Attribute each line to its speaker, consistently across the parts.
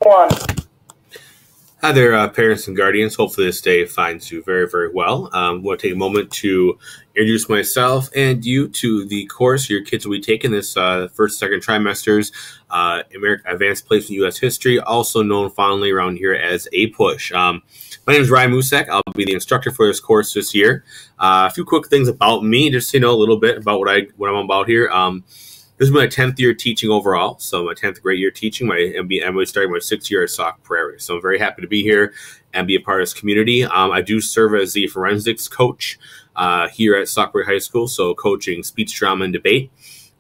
Speaker 1: one.
Speaker 2: Hi there, parents and guardians. Hopefully this day finds you very, very well. I want to take a moment to introduce myself and you to the course your kids will be taking this first, second trimesters, Advanced Placement U.S. History, also known fondly around here as APUSH. My name is Ryan Musek. I'll be the instructor for this course this year. A few quick things about me, just to know a little bit about what I'm about here. This is my 10th year teaching overall, so my 10th grade year teaching. I'm starting my 6th year at Sauk Prairie, so I'm very happy to be here and be a part of this community. I do serve as the forensics coach here at Sauk Prairie High School, so coaching speech, drama, and debate.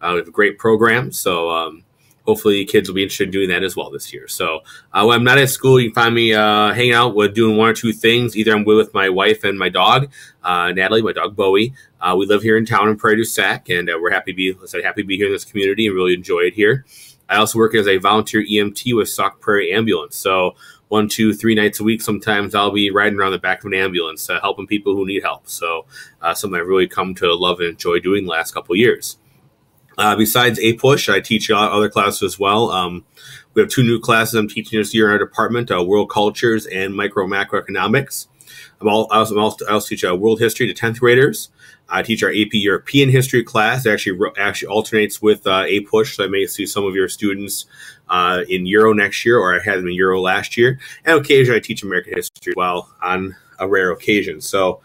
Speaker 2: We have a great program, so hopefully kids will be interested in doing that as well this year. So when I'm not at school, you can find me hanging out with doing one or two things. Either I'm with my wife and my dog, Natalie, my dog Bowie. We live here in town in Prairie du Sac, and we're happy to be here in this community and really enjoy it here. I also work as a volunteer EMT with Sauk Prairie Ambulance. So 1, 2, 3 nights a week, sometimes I'll be riding around the back of an ambulance, helping people who need help. So something I've really come to love and enjoy doing the last couple of years. Besides APUSH, I teach other classes as well. We have 2 new classes I'm teaching this year in our department, World Cultures and Macroeconomics. I also teach World History to 10th graders. I teach our AP European History class. It actually alternates with APUSH, so I may see some of your students in Euro next year, or I had them in Euro last year. And occasionally I teach American History as well on a rare occasion. So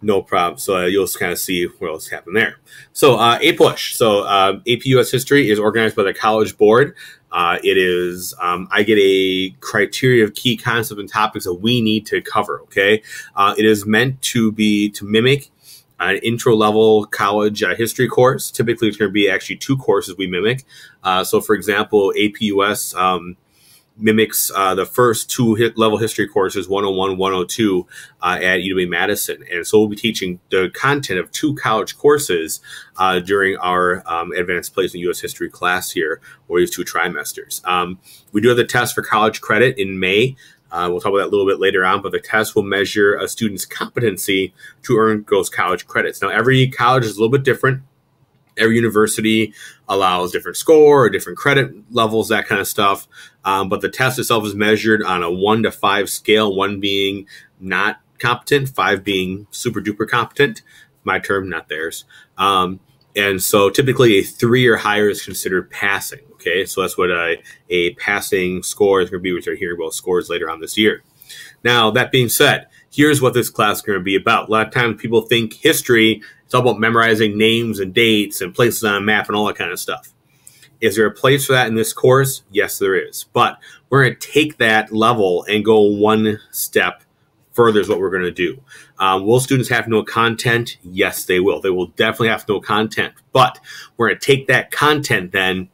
Speaker 2: no problem. So you'll kind of see what else happened there. So APUSH. So AP US History is organized by the College Board. It is, I get a criteria of key concepts and topics that we need to cover, okay? It is meant to mimic an intro-level college history course. Typically, it's going to be actually 2 courses we mimic. So, for example, APUS mimics the first 2 level history courses, 101, 102, at UW-Madison. And so we'll be teaching the content of 2 college courses during our Advanced Placement U.S. History class here, or these 2 trimesters. We do have the test for college credit in May. We'll talk about that a little bit later on, but the test will measure a student's competency to earn those college credits. Now, every college is a little bit different. Every university allows different score or different credit levels, that kind of stuff. But the test itself is measured on a 1 to 5 scale, 1 being not competent, 5 being super duper competent. My term, not theirs. And so typically a 3 or higher is considered passing. Okay, so that's what a passing score is going to be, which I hear about scores later on this year. Now, that being said, here's what this class is going to be about. A lot of times people think history, it's all about memorizing names and dates and places on a map and all that kind of stuff. Is there a place for that in this course? Yes, there is. But we're going to take that level and go 1 step further is what we're going to do. Will students have to know content? Yes, they will. They will definitely have to know content. But we're going to take that content then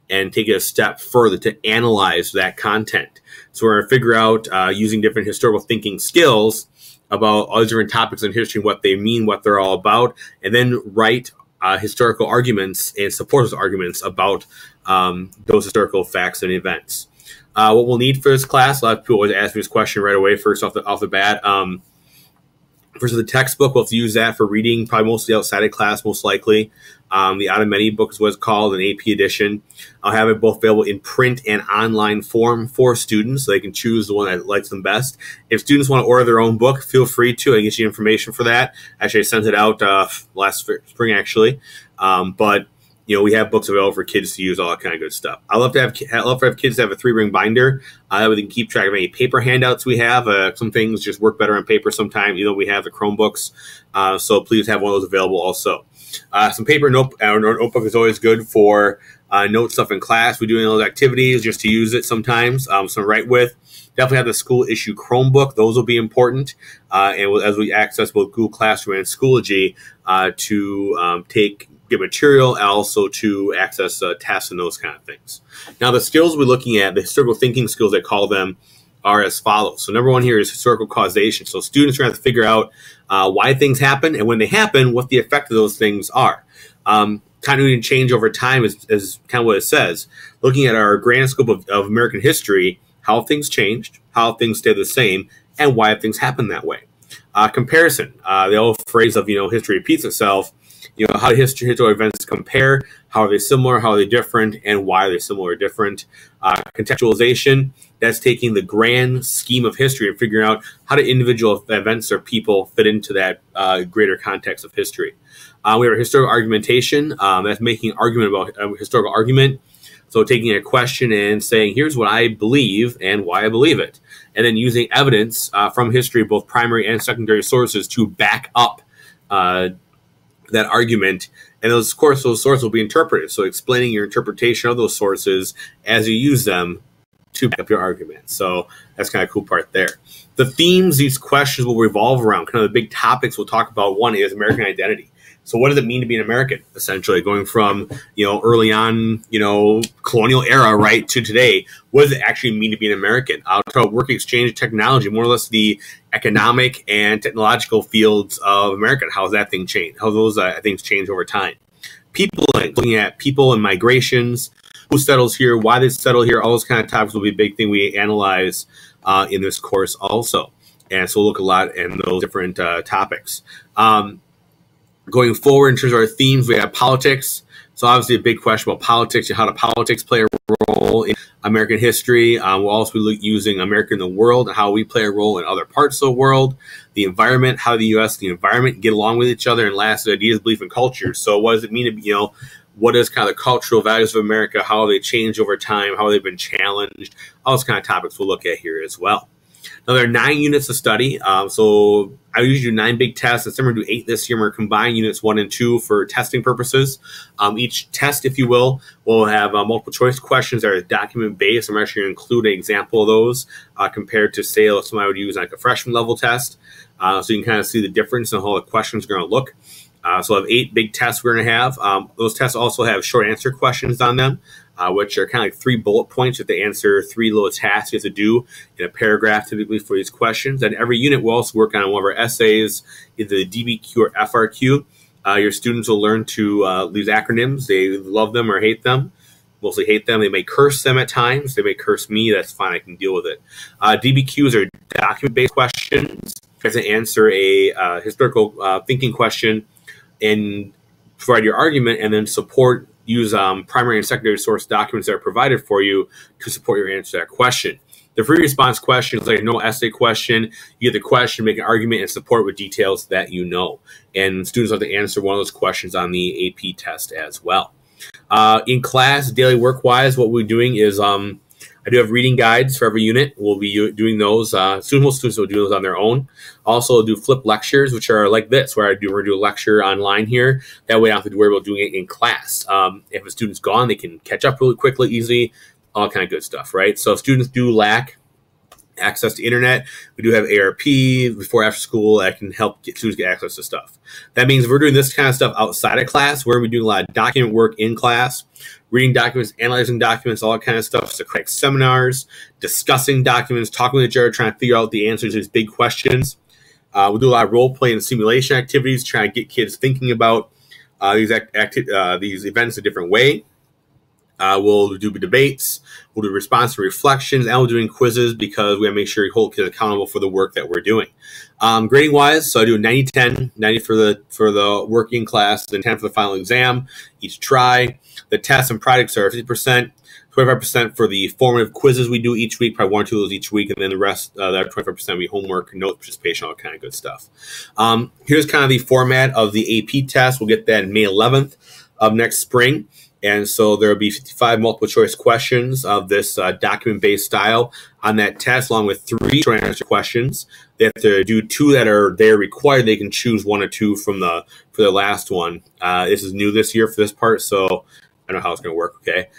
Speaker 2: and take it a step further to analyze that content. So we're going to figure out, using different historical thinking skills, about all these different topics in history, what they mean, what they're all about, and then write historical arguments and support those arguments about those historical facts and events. What we'll need for this class, a lot of people always ask me this question right away, first off the bat. First, the textbook, we'll have to use that for reading, probably mostly outside of class, most likely. The Out of Many book is what it's called, an AP edition. I'll have it both available in print and online form for students, so they can choose the one that likes them best. If students want to order their own book, feel free to. I can get you information for that. Actually, I sent it out last spring, actually. But you know, we have books available for kids to use, all that kind of good stuff. I love to have kids to have a 3-ring binder. That way they can keep track of any paper handouts we have. Some things just work better on paper sometimes, even though we have the Chromebooks. So please have one of those available also. Some paper notebook is always good for note stuff in class. We do any of those activities just to use it sometimes. So write with. Definitely have the school issue Chromebook. Those will be important. And as we access both Google Classroom and Schoology to get material and also to access tests and those kind of things. Now, the skills we're looking at, the historical thinking skills, I call them, are as follows. So number 1 here is historical causation. So students are going to have to figure out why things happen, and when they happen, what the effect of those things are. Continuity and change over time is kind of what it says. Looking at our grand scope of American history, how things changed, how things stay the same, and why things happen that way. Comparison, the old phrase of, history repeats itself, how do historical events compare? How are they similar? How are they different? And why are they similar or different? Contextualization, that's taking the grand scheme of history and figuring out how do individual events or people fit into that greater context of history. We have historical argumentation. That's making an argument about a historical argument. So taking a question and saying, here's what I believe and why I believe it. And then using evidence from history, both primary and secondary sources, to back up that argument. And those sources will be interpreted. So explaining your interpretation of those sources as you use them to back up your argument. So that's kind of a cool part there. The themes these questions will revolve around, kind of the big topics we'll talk about. One is American identity. So what does it mean to be an American, essentially, going from, early on, colonial era, right, to today? What does it actually mean to be an American? I'll talk about work exchange technology, more or less the economic and technological fields of America. How has that thing changed? How those things change over time? People, looking at people and migrations, who settles here, why they settle here, all those kind of topics will be a big thing we analyze in this course also. And so we'll look a lot in those different topics. Going forward, in terms of our themes, we have politics. So obviously a big question about politics and how do politics play a role in American history. We'll also be using America in the world and how we play a role in other parts of the world. The environment, how the U.S. and the environment get along with each other. And last, ideas, belief, and culture. So what does it mean to be, what is kind of the cultural values of America? How have they changed over time? How have they been challenged? All those kind of topics we'll look at here as well. Now, there are 9 units to study. So I usually do 9 big tests. Instead, we're going to do 8 this year. We're going to combine units 1 and 2 for testing purposes. Each test, if you will have multiple choice questions that are document-based. I'm actually going to include an example of those compared to, say, something I would use like a freshman level test. So you can kind of see the difference in how the questions are going to look. So I have 8 big tests we're going to have. Those tests also have short answer questions on them, which are kind of like 3 bullet points that they answer 3 little tasks you have to do in a paragraph typically for these questions. And every unit will also work on one of our essays, either the DBQ or FRQ. Your students will learn to use acronyms. They love them or hate them. Mostly hate them. They may curse them at times. They may curse me. That's fine. I can deal with it. DBQs are document-based questions. You have to answer a historical thinking question and provide your argument, and then use primary and secondary source documents that are provided for you to support your answer to that question. The free response question is like a no essay question. You get the question, make an argument, and support with details that you know. And students have to answer one of those questions on the AP test as well. In class, daily work-wise, what we're doing is I do have reading guides for every unit. We'll be doing those. Most students will do those on their own. Also, I'll do flip lectures, which are like this, where we're going to do a lecture online here. That way I don't have to worry about doing it in class. If a student's gone, they can catch up really quickly, easily, all kind of good stuff, right? So if students do lack access to internet, we do have ARP before after school that can help students get access to stuff. That means if we're doing this kind of stuff outside of class, we're going to be doing a lot of document work in class, reading documents, analyzing documents, all that kind of stuff. So like seminars, discussing documents, talking with each other, trying to figure out the answers to these big questions. We'll do a lot of role play and simulation activities, trying to get kids thinking about these events a different way. We'll do debates, we'll do response and reflections, and we're doing quizzes because we have to make sure you hold kids accountable for the work that we're doing. Grading wise, so I do 90-10, 90 for the working class, then 10 for the final exam, each try. The tests and projects are 50%, 25% for the formative quizzes we do each week, probably 1 or 2 of those each week, and then the rest, that 25% will be homework, note participation, all that kind of good stuff. Here's kind of the format of the AP test. We'll get that May 11th of next spring. And so there will be 55 multiple choice questions of this document-based style on that test, along with 3 short answer questions. They have to do 2 that are required. They can choose 1 or 2 for the last one. This is new this year for this part, so I don't know how it's going to work. Okay.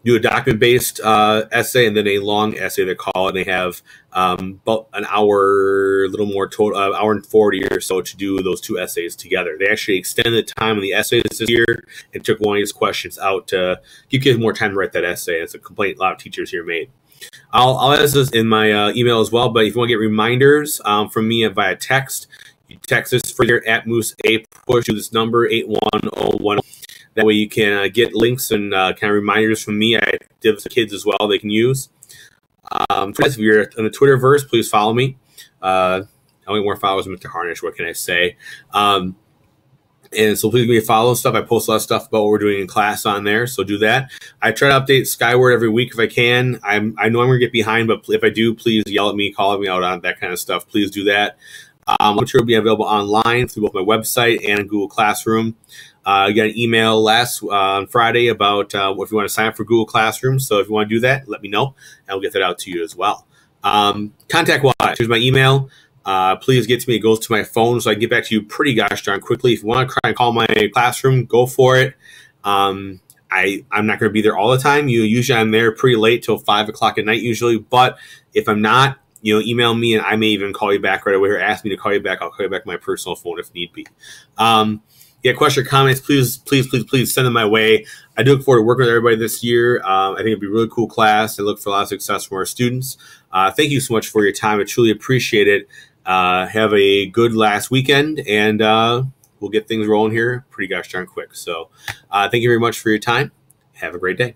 Speaker 2: Do a document-based essay and then a long essay, they call it. And they have about an hour, a little more total, hour and 40 or so to do those 2 essays together. They actually extended the time of the essays this year and took one of these questions out to give kids more time to write that essay. It's a complaint a lot of teachers here made. I'll add this in my email as well, but if you want to get reminders from me via text, you text this for your APUSH to this number, 81010. That way you can get links and kind of reminders from me. I give this to kids as well they can use. If you're on the Twitterverse, please follow me. How many more followers, Mr. Harnish? What can I say? And so please give me a follow stuff. I post a lot of stuff about what we're doing in class on there, so do that. I try to update Skyward every week if I can. I know I'm going to get behind, but if I do, please yell at me, call me out on that kind of stuff. Please do that. Material will be available online through both my website and Google Classroom. I got an email last on Friday about if you want to sign up for Google Classroom. So if you want to do that, let me know, and I'll get that out to you as well. Contact-wise, here's my email. Please get to me. It goes to my phone, so I can get back to you pretty gosh darn quickly. If you want to try and call my classroom, go for it. I'm not going to be there all the time. Usually I'm there pretty late till 5 o'clock at night usually. But if I'm not, email me, and I may even call you back right away or ask me to call you back. I'll call you back on my personal phone if need be. Question or comments, please send them my way. I do look forward to working with everybody this year. I think it'll be a really cool class. I look for a lot of success from our students. Thank you so much for your time. I truly appreciate it. Have a good last weekend, and we'll get things rolling here pretty gosh darn quick. So thank you very much for your time. Have a great day.